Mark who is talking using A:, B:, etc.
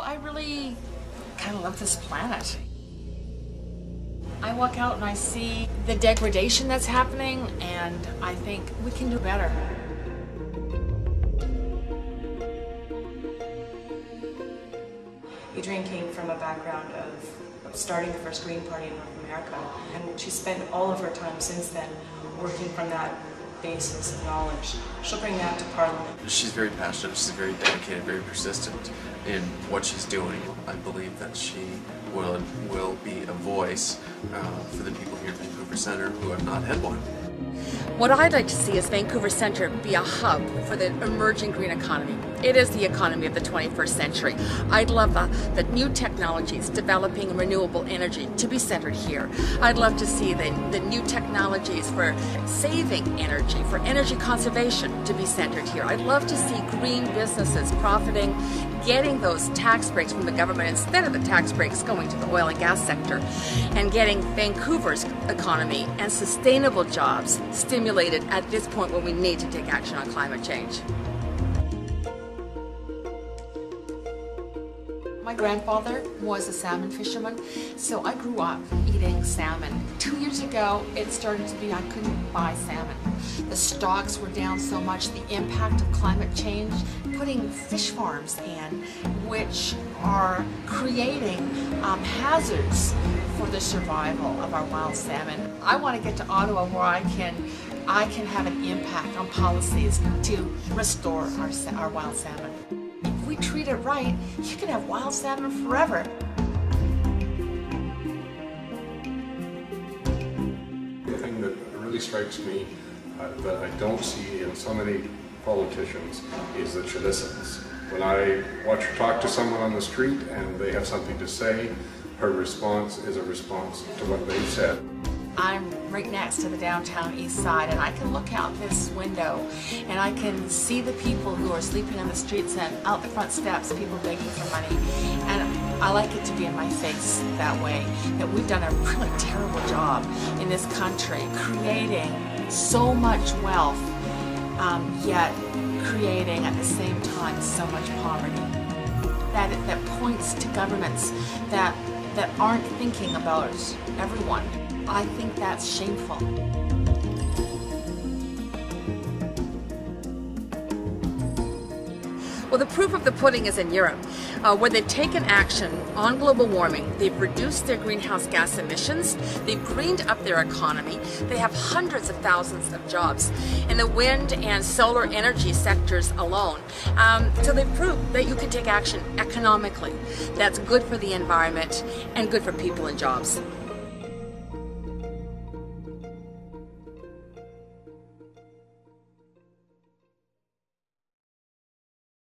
A: I really kind of love this planet. I walk out and I see the degradation that's happening, and I think we can do better.
B: Adriane came from a background of starting the first Green Party in North America, and she spent all of her time since then working from that basis of knowledge. She'll bring that to Parliament.
C: She's very passionate, she's very dedicated, very persistent in what she's doing. I believe that she will be a voice for the people here at Vancouver Centre who have not had one.
D: What I'd like to see is Vancouver Centre be a hub for the emerging green economy. It is the economy of the 21st century. I'd love the new technologies developing renewable energy to be centered here. I'd love to see the new technologies for saving energy, for energy conservation to be centered here. I'd love to see green businesses profiting, getting those tax breaks from the government instead of the tax breaks going to the oil and gas sector, and getting Vancouver's economy and sustainable jobs stimulated at this point when we need to take action on climate change.
A: My grandfather was a salmon fisherman, so I grew up eating salmon. 2 years ago, it started to be I couldn't buy salmon. The stocks were down so much, the impact of climate change, putting fish farms in, which are creating hazards for the survival of our wild salmon. I want to get to Ottawa where I can have an impact on policies to restore our wild salmon. If we treat it right, you can have wild salmon forever.
E: The thing that really strikes me that I don't see in so many politicians is that she listens. When I watch her talk to someone on the street and they have something to say, her response is a response to what they've said.
A: I'm right next to the downtown east side, and I can look out this window and I can see the people who are sleeping on the streets and out the front steps, people begging for money. And I like it to be in my face that way, that we've done a really terrible job in this country creating so much wealth, yet creating at the same time so much poverty. That points to governments that aren't thinking about everyone. I think that's shameful.
D: Well, the proof of the pudding is in Europe, where they've taken action on global warming. They've reduced their greenhouse gas emissions. They've greened up their economy. They have hundreds of thousands of jobs in the wind and solar energy sectors alone. So they've proved that you can take action economically that's good for the environment and good for people and jobs.